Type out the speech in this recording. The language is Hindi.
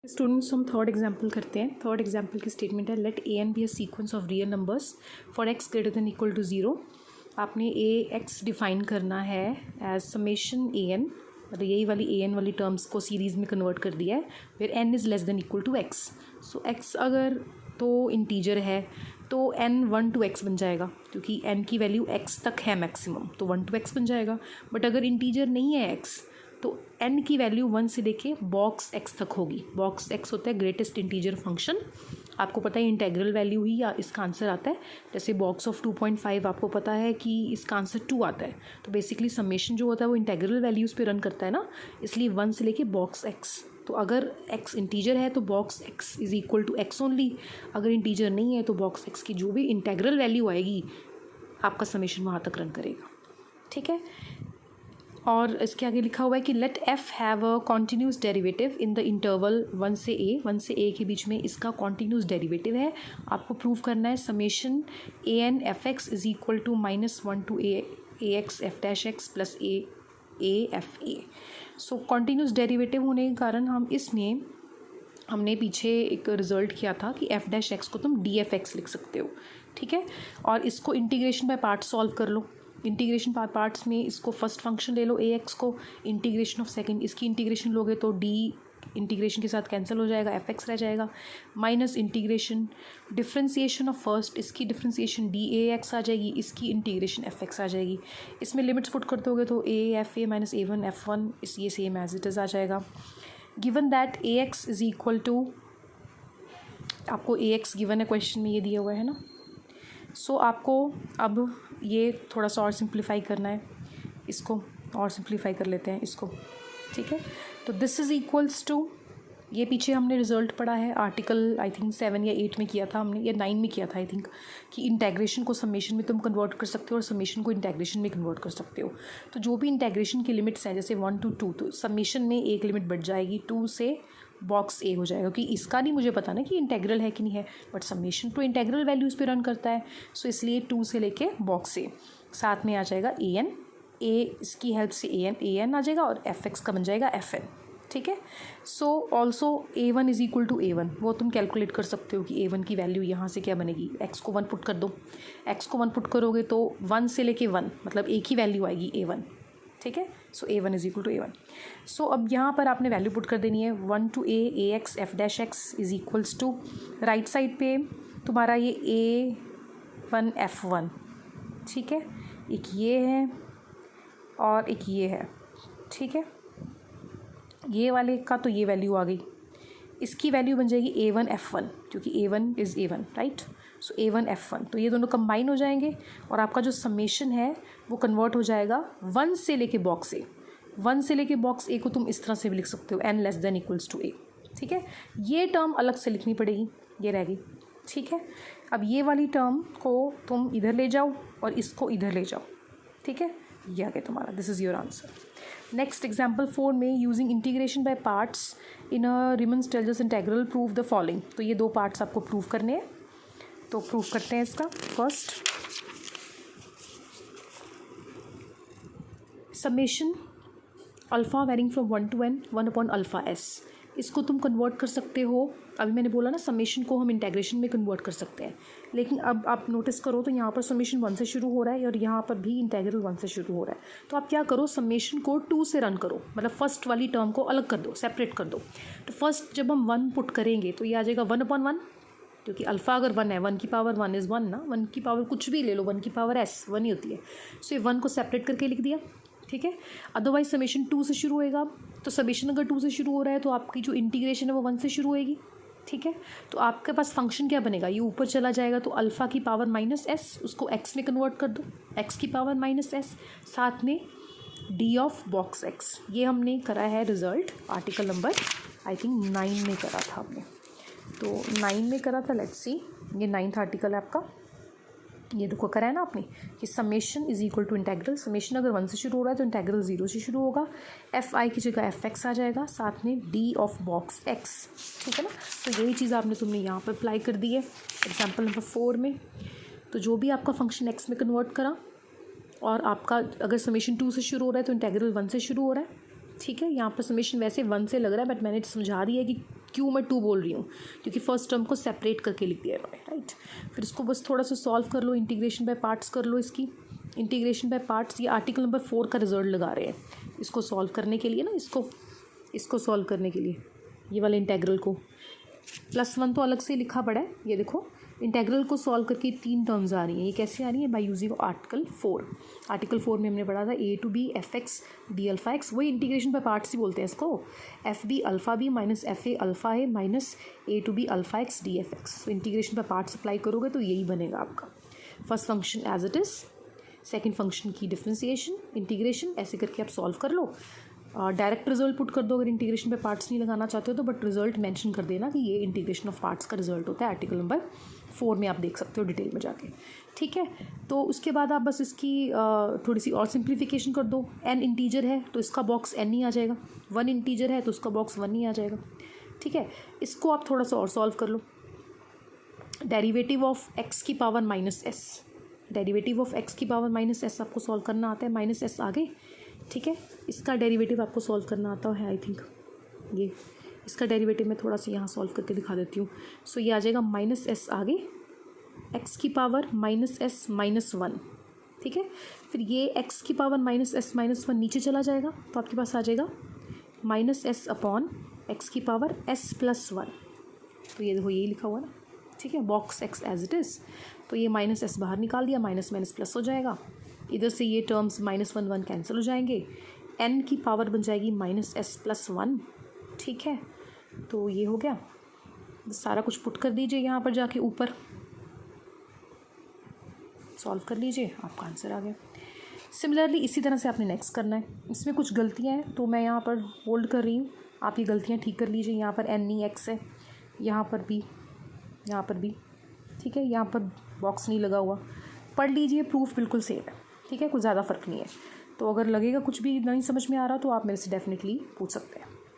स्टूडेंट्स हम थर्ड एग्जाम्पल करते हैं। थर्ड एग्जाम्पल की स्टेटमेंट है let a n be a sequence of real numbers for x greater than equal to 0। आपने ए एक्स डिफाइन करना है एज समेशन ए एन, मतलब यही वाली ए एन वाली टर्म्स को सीरीज़ में कन्वर्ट कर दिया है फिर n is less than equal to x. So x अगर तो इंटीजर है तो एन 1 to x बन जाएगा, क्योंकि एन की वैल्यू x तक है मैक्सिमम, तो 1 to x बन जाएगा। बट अगर इंटीजर नहीं है x तो n की वैल्यू 1 से लेके बॉक्स x तक होगी। बॉक्स x होता है ग्रेटेस्ट इंटीजर फंक्शन, आपको पता है इंटेग्रल वैल्यू ही या इसका आंसर आता है। जैसे बॉक्स ऑफ 2.5 आपको पता है कि इसका आंसर 2 आता है, तो बेसिकली समेशन जो होता है वो इंटेग्रल वैल्यूज़ पे रन करता है ना, इसलिए 1 से लेके बॉक्स x। तो अगर x इंटीजर है तो box x is equal to x only, अगर इंटीजर नहीं है तो बॉक्स x की जो भी इंटेग्रल वैल्यू आएगी आपका समेशन वहाँ तक रन करेगा। ठीक है, और इसके आगे लिखा हुआ है कि let f have a continuous derivative in the interval 1 से a के बीच में इसका कॉन्टीन्यूस डेरिवेटिव है। आपको प्रूव करना है summation a n f x is equal to -1 to a x f dash x plus a f a। So continuous derivative होने के कारण हमने पीछे एक रिजल्ट किया था कि f डैश एक्स को तुम डी एफ एक्स लिख सकते हो। ठीक है, और इसको इंटीग्रेशन बाय पार्ट सॉल्व कर लो। इंटीग्रेशन बाय पार्ट्स में इसको फर्स्ट फंक्शन ले लो ए एक्स को, इंटीग्रेशन ऑफ सेकंड इसकी इंटीग्रेशन लोगे तो डी इंटीग्रेशन के साथ कैंसिल हो जाएगा, एफ एक्स रह जाएगा, minus integration differentiation of first इसकी डिफ्रेंसिएशन डी ए एक्स आ जाएगी, इसकी इंटीग्रेशन एफ एक्स आ जाएगी। इसमें लिमिट्स पुट कर दोगे तो a f a minus a one F one इस ये सेम एज इट इज़ आ जाएगा। Given that a x is equal to, आपको ए एक्स गिवन है क्वेश्चन में, ये दिया हुआ है ना। सो आपको अब ये थोड़ा सा और सिंप्लीफाई करना है, इसको और सिंप्लीफाई कर लेते हैं इसको। ठीक है, तो दिस इज़ इक्वल्स टू, ये पीछे हमने रिजल्ट पढ़ा है आर्टिकल आई थिंक 7 या 8 में किया था हमने, या 9 में किया था आई थिंक, कि इंटेग्रेशन को समेशन में तुम कन्वर्ट कर सकते हो और समेशन को इंटेग्रेशन में कन्वर्ट कर सकते हो। तो जो भी इंटेग्रेशन की लिमिट्स हैं जैसे 1 to 2, तो समेशन में एक लिमिट बढ़ जाएगी 2 से बॉक्स ए हो जाएगा, क्योंकि इसका नहीं मुझे पता ना कि इंटेग्रल है कि नहीं है, बट समेशन तो इंटेग्रल वैल्यूज़ पे रन करता है। सो इसलिए 2 से लेके बॉक्स ए, साथ में आ जाएगा ए एन, ए इसकी हेल्प से ए एन आ जाएगा और एफ एक्स का बन जाएगा एफ एन। ठीक है, so also a one is equal to A one, वो तुम कैलकुलेट कर सकते हो कि ए वन की वैल्यू यहाँ से क्या बनेगी, एक्स को 1 पुट कर दो, एक्स को 1 पुट करोगे तो 1 से लेके 1 मतलब एक ही वैल्यू आएगी ए वन। ठीक है, so A one is equal to A one. So अब यहाँ पर आपने वैल्यू पुट कर देनी है 1 to a x f dash x is equals to, right side पे तुम्हारा ये ए वन एफ वन। ठीक है, एक ये है और एक ये है। ठीक है, ये वाले का तो ये वैल्यू आ गई, इसकी वैल्यू बन जाएगी ए वन एफ वन, क्योंकि A one is A one, right. So A one F one, तो ये दोनों कंबाइन हो जाएंगे और आपका जो समेशन है वो कन्वर्ट हो जाएगा 1 से लेके बॉक्स ए। 1 से लेके बॉक्स ए को तुम इस तरह से भी लिख सकते हो, N less than equals to A. ठीक है, ये टर्म अलग से लिखनी पड़ेगी, ये रह गई। ठीक है, अब ये वाली टर्म को तुम इधर ले जाओ और इसको इधर ले जाओ। ठीक है, ये आ गया तुम्हारा, this is your answer. Next example 4 में using integration by parts in a Riemann Stieltjes integral prove the following. तो ये 2 पार्ट्स आपको प्रूव करने हैं, तो प्रूव करते हैं इसका। First, summation alpha varying from 1 to n 1 upon alpha s, इसको तुम कन्वर्ट कर सकते हो। अभी मैंने बोला ना समेशन को हम इंटेग्रेशन में कन्वर्ट कर सकते हैं, लेकिन अब आप नोटिस करो तो यहाँ पर समेशन 1 से शुरू हो रहा है और यहाँ पर भी इंटेग्रल 1 से शुरू हो रहा है। तो आप क्या करो, समेशन को 2 से रन करो, मतलब फर्स्ट वाली टर्म को अलग कर दो, सेपरेट कर दो। तो फर्स्ट जब हम 1 पुट करेंगे तो ये आ जाएगा 1 upon 1, क्योंकि अल्फ़ा अगर 1 है, 1 की पावर 1 इज़ 1 ना, 1 की पावर कुछ भी ले लो, 1 की पावर एस 1 ही होती है। सो ये 1 को सेपरेट करके लिख दिया। ठीक है, अदरवाइज समेशन 2 से शुरू होएगा, तो समेशन अगर 2 से शुरू हो रहा है तो आपकी जो इंटीग्रेशन है वो 1 से शुरू होएगी। ठीक है, तो आपके पास फंक्शन क्या बनेगा, ये ऊपर चला जाएगा तो अल्फ़ा की पावर माइनस एस, उसको एक्स में कन्वर्ट कर दो, एक्स की पावर माइनस एस, साथ में डी ऑफ बॉक्स एक्स। ये हमने करा है result article number I think 9 में करा था हमने, तो 9 में करा था। लेट्स सी, ये 9th आर्टिकल है आपका, ये देखो करा है ना आपने कि summation is equal to integral, summation अगर 1 से शुरू हो रहा है तो इंटेग्रल 0 से शुरू होगा, एफ आई की जगह एफ एक्स आ जाएगा, साथ में डी ऑफ बॉक्स एक्स। ठीक है ना, तो यही चीज़ तुमने यहाँ पर अप्लाई कर दी है एग्जाम्पल नंबर 4 में। तो जो भी आपका फंक्शन एक्स में कन्वर्ट करा, और आपका अगर समेशन 2 से शुरू हो रहा है तो इंटेग्रल 1 से शुरू हो रहा है। ठीक है, यहाँ पर समेशन वैसे 1 से लग रहा है, बट मैंने समझा दिया कि क्यों मैं 2 बोल रही हूँ, क्योंकि फर्स्ट टर्म को सेपरेट करके लिख दिया है, राइट। फिर इसको बस थोड़ा सा सॉल्व कर लो, इंटीग्रेशन बाय पार्ट्स कर लो इसकी। इंटीग्रेशन बाय पार्ट्स, ये आर्टिकल नंबर 4 का रिजल्ट लगा रहे हैं इसको सॉल्व करने के लिए ना, इसको सॉल्व करने के लिए ये वाले इंटेग्रल को। +1 तो अलग से लिखा पड़ा है, ये देखो इंटेग्रल को सॉल्व करके 3 टर्म्स आ रही हैं। ये कैसे आ रही है? By using article 4। आर्टिकल 4 में हमने पढ़ा था a to b fx d alpha x, वही इंटीग्रेशन बाय पार्ट्स ही बोलते हैं इसको। fb alpha b minus fa alpha a minus a to b alpha x d f x। तो इंटीग्रेशन बाय पार्ट्स अप्लाई करोगे तो यही बनेगा आपका। First function as it is, second function की डिफ्रेंसिएशन, इंटीग्रेशन, ऐसे करके आप सॉल्व कर लो। डायरेक्ट रिजल्ट पुट कर दो अगर इंटीग्रेशन पे पार्ट्स नहीं लगाना चाहते हो तो, बट रिजल्ट मेंशन कर देना कि ये इंटीग्रेशन ऑफ पार्ट्स का रिजल्ट होता है। आर्टिकल नंबर 4 में आप देख सकते हो डिटेल में जाके, ठीक है। तो उसके बाद आप बस इसकी थोड़ी सी और सिंप्लीफिकेशन कर दो। n इंटीजर है तो इसका बॉक्स n ही आ जाएगा, 1 इंटीजर है तो उसका बॉक्स 1 ही आ जाएगा, ठीक है। इसको आप थोड़ा सा और सॉल्व कर लो। डेरिवेटिव ऑफ x की power -s, derivative of x की पावर -s आपको सॉल्व करना आता है, -s आगे, ठीक है। इसका डेरिवेटिव आपको सॉल्व करना आता है, आई थिंक ये इसका डेरिवेटिव मैं थोड़ा सा यहाँ सॉल्व करके दिखा देती हूँ। सो ये आ जाएगा -s आगे, x की पावर -s -1, ठीक है। फिर ये x की पावर -s -1 नीचे चला जाएगा तो आपके पास आ जाएगा -s अपॉन x की पावर s + 1। तो ये देखो यही लिखा हुआ ना, ठीक है, box x as it is. तो ये -s बाहर निकाल दिया, माइनस प्लस हो जाएगा, इधर से ये टर्म्स -1 1 कैंसिल हो जाएंगे, n की पावर बन जाएगी -s + 1, ठीक है। तो ये हो गया, सारा कुछ पुट कर दीजिए यहाँ पर जाके ऊपर, सॉल्व कर लीजिए, आपका आंसर आ गया। सिमिलरली इसी तरह से आपने नेक्स्ट करना है। इसमें कुछ गलतियाँ हैं तो मैं यहाँ पर होल्ड कर रही हूँ, आप ये गलतियाँ ठीक कर लीजिए। यहाँ पर n नहीं x है, यहाँ पर भी, ठीक है, यहाँ पर बॉक्स नहीं लगा हुआ, पढ़ लीजिए, प्रूफ बिल्कुल सेम है, ठीक है, कुछ ज़्यादा फ़र्क नहीं है। तो अगर लगेगा कुछ भी नहीं समझ में आ रहा तो आप मेरे से डेफिनेटली पूछ सकते हैं।